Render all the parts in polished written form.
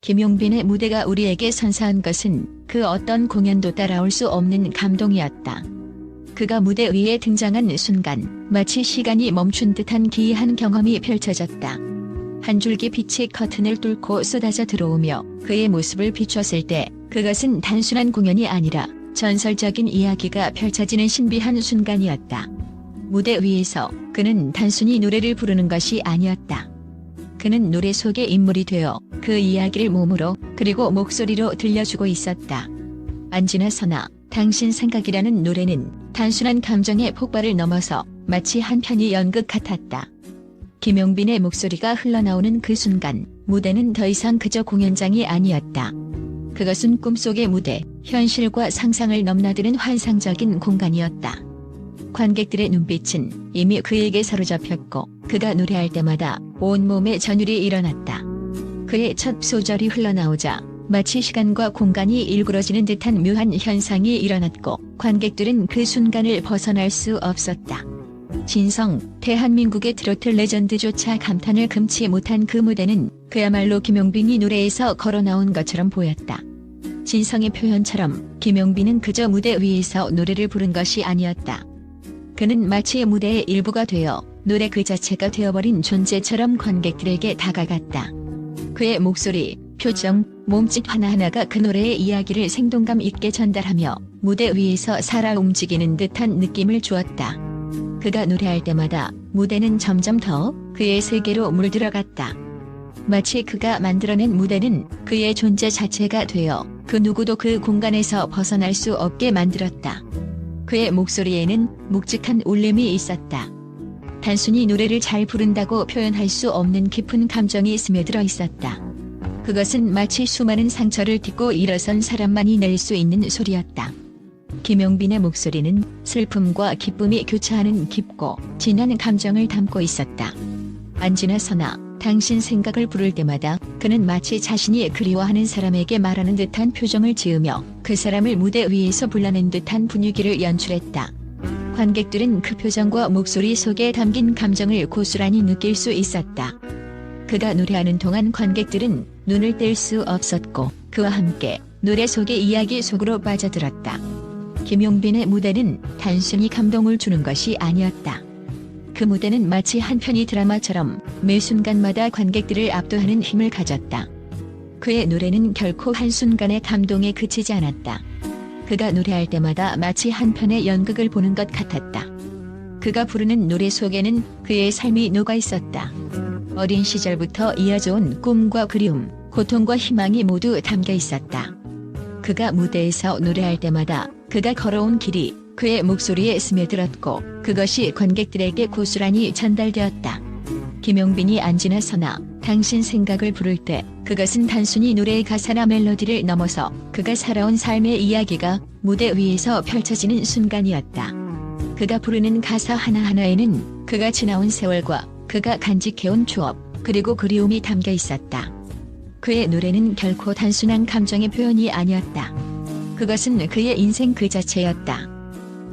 김용빈의 무대가 우리에게 선사한 것은 그 어떤 공연도 따라올 수 없는 감동이었다. 그가 무대 위에 등장한 순간 마치 시간이 멈춘 듯한 기이한 경험이 펼쳐졌다. 한 줄기 빛이 커튼을 뚫고 쏟아져 들어오며 그의 모습을 비췄을 때 그것은 단순한 공연이 아니라 전설적인 이야기가 펼쳐지는 신비한 순간이었다. 무대 위에서 그는 단순히 노래를 부르는 것이 아니었다. 그는 노래 속의 인물이 되어 그 이야기를 몸으로 그리고 목소리로 들려주고 있었다. 안지나 서나 당신 생각이라는 노래는 단순한 감정의 폭발을 넘어서 마치 한 편의 연극 같았다. 김용빈의 목소리가 흘러나오는 그 순간 무대는 더 이상 그저 공연장이 아니었다. 그것은 꿈속의 무대, 현실과 상상을 넘나드는 환상적인 공간이었다. 관객들의 눈빛은 이미 그에게 사로잡혔고 그가 노래할 때마다 온몸에 전율이 일어났다. 그의 첫 소절이 흘러나오자 마치 시간과 공간이 일그러지는 듯한 묘한 현상이 일어났고 관객들은 그 순간을 벗어날 수 없었다. 진성, 대한민국의 트로트 레전드조차 감탄을 금치 못한 그 무대는 그야말로 김용빈이 노래에서 걸어나온 것처럼 보였다. 진성의 표현처럼 김용빈은 그저 무대 위에서 노래를 부른 것이 아니었다. 그는 마치 무대의 일부가 되어 노래 그 자체가 되어버린 존재처럼 관객들에게 다가갔다. 그의 목소리, 표정, 몸짓 하나하나가 그 노래의 이야기를 생동감 있게 전달하며 무대 위에서 살아 움직이는 듯한 느낌을 주었다. 그가 노래할 때마다 무대는 점점 더 그의 세계로 물들어갔다. 마치 그가 만들어낸 무대는 그의 존재 자체가 되어 그 누구도 그 공간에서 벗어날 수 없게 만들었다. 그의 목소리에는 묵직한 울림이 있었다. 단순히 노래를 잘 부른다고 표현할 수 없는 깊은 감정이 스며들어 있었다. 그것은 마치 수많은 상처를 딛고 일어선 사람만이 낼 수 있는 소리였다. 김용빈의 목소리는 슬픔과 기쁨이 교차하는 깊고 진한 감정을 담고 있었다. 안지나 서나 당신 생각을 부를 때마다 그는 마치 자신이 그리워하는 사람에게 말하는 듯한 표정을 지으며 그 사람을 무대 위에서 불러낸 듯한 분위기를 연출했다. 관객들은 그 표정과 목소리 속에 담긴 감정을 고스란히 느낄 수 있었다. 그가 노래하는 동안 관객들은 눈을 뗄 수 없었고 그와 함께 노래 속의 이야기 속으로 빠져들었다. 김용빈의 무대는 단순히 감동을 주는 것이 아니었다. 그 무대는 마치 한 편의 드라마처럼 매 순간마다 관객들을 압도하는 힘을 가졌다. 그의 노래는 결코 한순간의 감동에 그치지 않았다. 그가 노래할 때마다 마치 한 편의 연극을 보는 것 같았다. 그가 부르는 노래 속에는 그의 삶이 녹아 있었다. 어린 시절부터 이어져온 꿈과 그리움, 고통과 희망이 모두 담겨 있었다. 그가 무대에서 노래할 때마다 그가 걸어온 길이 그의 목소리에 스며들었고 그것이 관객들에게 고스란히 전달되었다. 김용빈이 안지나 서나 당신 생각을 부를 때 그것은 단순히 노래의 가사나 멜로디를 넘어서 그가 살아온 삶의 이야기가 무대 위에서 펼쳐지는 순간이었다. 그가 부르는 가사 하나하나에는 그가 지나온 세월과 그가 간직해온 추억 그리고 그리움이 담겨 있었다. 그의 노래는 결코 단순한 감정의 표현이 아니었다. 그것은 그의 인생 그 자체였다.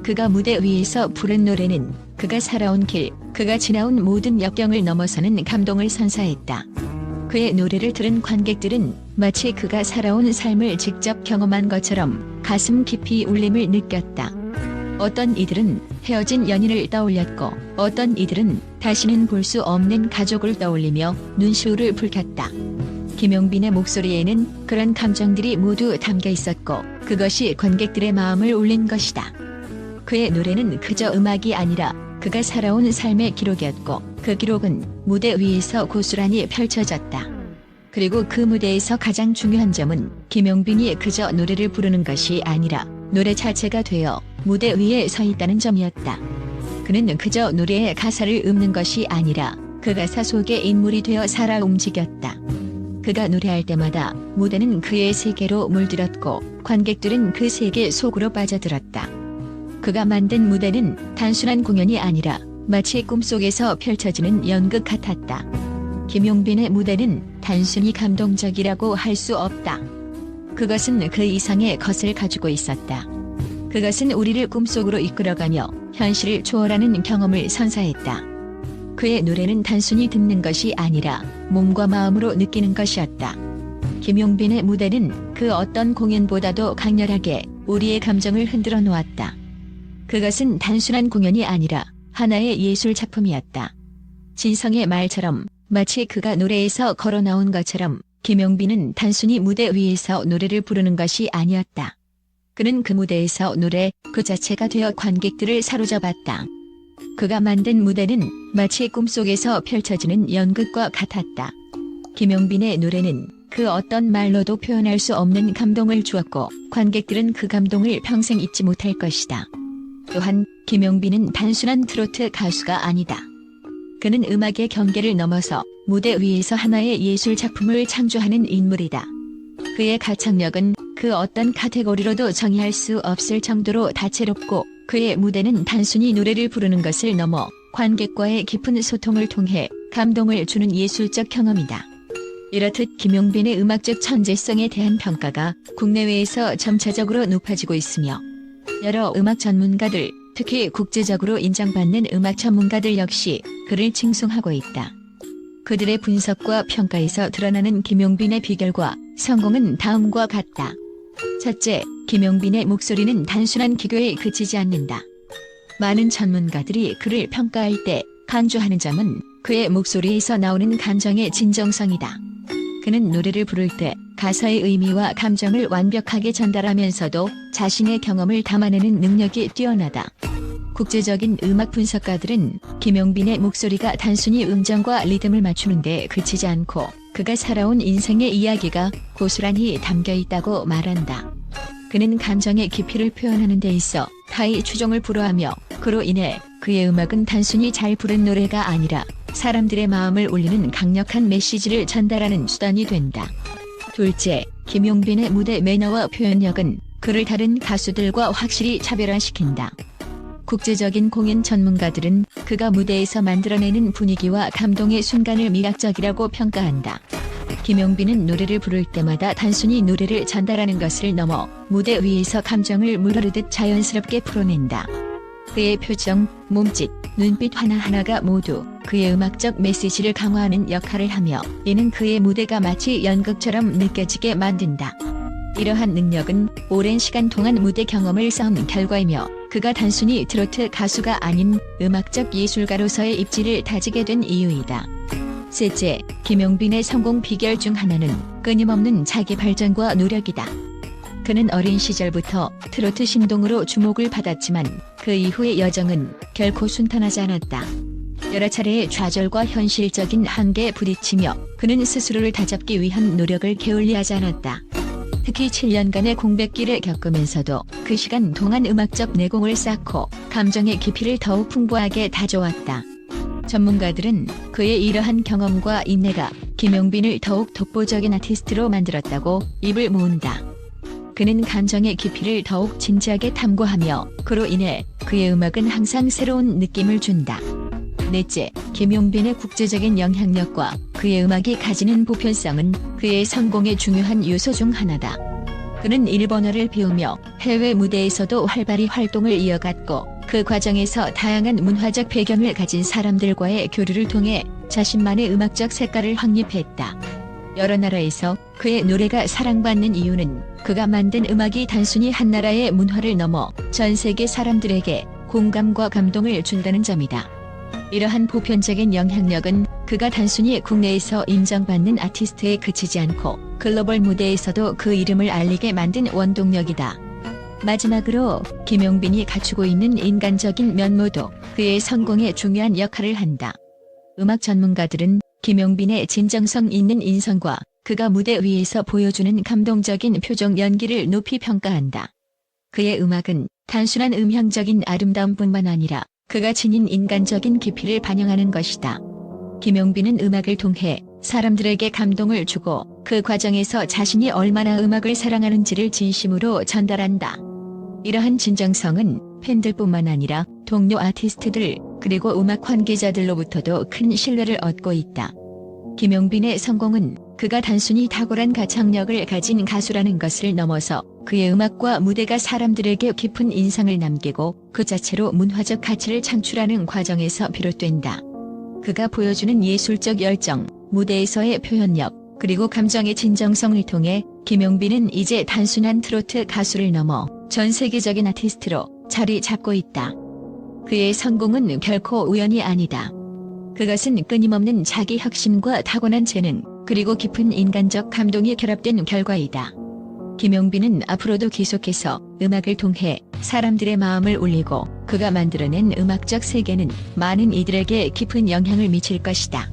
그가 무대 위에서 부른 노래는 그가 살아온 길, 그가 지나온 모든 역경을 넘어서는 감동을 선사했다. 그의 노래를 들은 관객들은 마치 그가 살아온 삶을 직접 경험한 것처럼 가슴 깊이 울림을 느꼈다. 어떤 이들은 헤어진 연인을 떠올렸고 어떤 이들은 다시는 볼 수 없는 가족을 떠올리며 눈시울을 붉혔다. 김용빈의 목소리에는 그런 감정들이 모두 담겨 있었고 그것이 관객들의 마음을 울린 것이다. 그의 노래는 그저 음악이 아니라 그가 살아온 삶의 기록이었고 그 기록은 무대 위에서 고스란히 펼쳐졌다. 그리고 그 무대에서 가장 중요한 점은 김용빈이 그저 노래를 부르는 것이 아니라 노래 자체가 되어 무대 위에 서 있다는 점이었다. 그는 그저 노래의 가사를 읊는 것이 아니라 그 가사 속의 인물이 되어 살아 움직였다. 그가 노래할 때마다 무대는 그의 세계로 물들었고 관객들은 그 세계 속으로 빠져들었다. 그가 만든 무대는 단순한 공연이 아니라 마치 꿈속에서 펼쳐지는 연극 같았다. 김용빈의 무대는 단순히 감동적이라고 할 수 없다. 그것은 그 이상의 것을 가지고 있었다. 그것은 우리를 꿈속으로 이끌어가며 현실을 초월하는 경험을 선사했다. 그의 노래는 단순히 듣는 것이 아니라 몸과 마음으로 느끼는 것이었다. 김용빈의 무대는 그 어떤 공연보다도 강렬하게 우리의 감정을 흔들어 놓았다. 그것은 단순한 공연이 아니라 하나의 예술 작품이었다. 진성의 말처럼 마치 그가 노래에서 걸어 나온 것처럼 김용빈은 단순히 무대 위에서 노래를 부르는 것이 아니었다. 그는 그 무대에서 노래 그 자체가 되어 관객들을 사로잡았다. 그가 만든 무대는 마치 꿈속에서 펼쳐지는 연극과 같았다. 김용빈의 노래는 그 어떤 말로도 표현할 수 없는 감동을 주었고 관객들은 그 감동을 평생 잊지 못할 것이다. 또한 김용빈은 단순한 트로트 가수가 아니다. 그는 음악의 경계를 넘어서 무대 위에서 하나의 예술 작품을 창조하는 인물이다. 그의 가창력은 그 어떤 카테고리로도 정의할 수 없을 정도로 다채롭고 그의 무대는 단순히 노래를 부르는 것을 넘어 관객과의 깊은 소통을 통해 감동을 주는 예술적 경험이다. 이렇듯 김용빈의 음악적 천재성에 대한 평가가 국내외에서 점차적으로 높아지고 있으며 여러 음악 전문가들, 특히 국제적으로 인정받는 음악 전문가들 역시 그를 칭송하고 있다. 그들의 분석과 평가에서 드러나는 김용빈의 비결과 성공은 다음과 같다. 첫째, 김용빈의 목소리는 단순한 기교에 그치지 않는다. 많은 전문가들이 그를 평가할 때 강조하는 점은 그의 목소리에서 나오는 감정의 진정성이다. 그는 노래를 부를 때 가사의 의미와 감정을 완벽하게 전달하면서도 자신의 경험을 담아내는 능력이 뛰어나다. 국제적인 음악 분석가들은 김용빈의 목소리가 단순히 음정과 리듬을 맞추는 데 그치지 않고 그가 살아온 인생의 이야기가 고스란히 담겨 있다고 말한다. 그는 감정의 깊이를 표현하는 데 있어 타의 추종을 불허하며 그로 인해 그의 음악은 단순히 잘 부른 노래가 아니라 사람들의 마음을 울리는 강력한 메시지를 전달하는 수단이 된다. 둘째, 김용빈의 무대 매너와 표현력은 그를 다른 가수들과 확실히 차별화시킨다. 국제적인 공연 전문가들은 그가 무대에서 만들어내는 분위기와 감동의 순간을 미학적이라고 평가한다. 김용빈은 노래를 부를 때마다 단순히 노래를 전달하는 것을 넘어 무대 위에서 감정을 물 흐르듯 자연스럽게 풀어낸다. 그의 표정, 몸짓, 눈빛 하나하나가 모두 그의 음악적 메시지를 강화하는 역할을 하며 이는 그의 무대가 마치 연극처럼 느껴지게 만든다. 이러한 능력은 오랜 시간 동안 무대 경험을 쌓은 결과이며 그가 단순히 트로트 가수가 아닌 음악적 예술가로서의 입지를 다지게 된 이유이다. 셋째, 김용빈의 성공 비결 중 하나는 끊임없는 자기 발전과 노력이다. 그는 어린 시절부터 트로트 신동으로 주목을 받았지만 그 이후의 여정은 결코 순탄하지 않았다. 여러 차례의 좌절과 현실적인 한계에 부딪히며 그는 스스로를 다잡기 위한 노력을 게을리하지 않았다. 특히 7년간의 공백기를 겪으면서도 그 시간 동안 음악적 내공을 쌓고 감정의 깊이를 더욱 풍부하게 다져왔다. 전문가들은 그의 이러한 경험과 인내가 김용빈을 더욱 독보적인 아티스트로 만들었다고 입을 모은다. 그는 감정의 깊이를 더욱 진지하게 탐구하며 그로 인해 그의 음악은 항상 새로운 느낌을 준다. 넷째, 김용빈의 국제적인 영향력과 그의 음악이 가지는 보편성은 그의 성공의 중요한 요소 중 하나다. 그는 일본어를 배우며 해외 무대에서도 활발히 활동을 이어갔고 그 과정에서 다양한 문화적 배경을 가진 사람들과의 교류를 통해 자신만의 음악적 색깔을 확립했다. 여러 나라에서 그의 노래가 사랑받는 이유는 그가 만든 음악이 단순히 한 나라의 문화를 넘어 전 세계 사람들에게 공감과 감동을 준다는 점이다. 이러한 보편적인 영향력은 그가 단순히 국내에서 인정받는 아티스트에 그치지 않고 글로벌 무대에서도 그 이름을 알리게 만든 원동력이다. 마지막으로 김용빈이 갖추고 있는 인간적인 면모도 그의 성공에 중요한 역할을 한다. 음악 전문가들은 김용빈의 진정성 있는 인성과 그가 무대 위에서 보여주는 감동적인 표정 연기를 높이 평가한다. 그의 음악은 단순한 음향적인 아름다움뿐만 아니라 그가 지닌 인간적인 깊이를 반영하는 것이다. 김용빈은 음악을 통해 사람들에게 감동을 주고 그 과정에서 자신이 얼마나 음악을 사랑하는지를 진심으로 전달한다. 이러한 진정성은 팬들뿐만 아니라 동료 아티스트들 그리고 음악 관계자들로부터도 큰 신뢰를 얻고 있다. 김용빈의 성공은 그가 단순히 탁월한 가창력을 가진 가수라는 것을 넘어서 그의 음악과 무대가 사람들에게 깊은 인상을 남기고 그 자체로 문화적 가치를 창출하는 과정에서 비롯된다. 그가 보여주는 예술적 열정, 무대에서의 표현력, 그리고 감정의 진정성을 통해 김용빈은 이제 단순한 트로트 가수를 넘어 전 세계적인 아티스트로 자리 잡고 있다. 그의 성공은 결코 우연이 아니다. 그것은 끊임없는 자기 혁신과 타고난 재능, 그리고 깊은 인간적 감동이 결합된 결과이다. 김용빈은 앞으로도 계속해서 음악을 통해 사람들의 마음을 울리고 그가 만들어낸 음악적 세계는 많은 이들에게 깊은 영향을 미칠 것이다.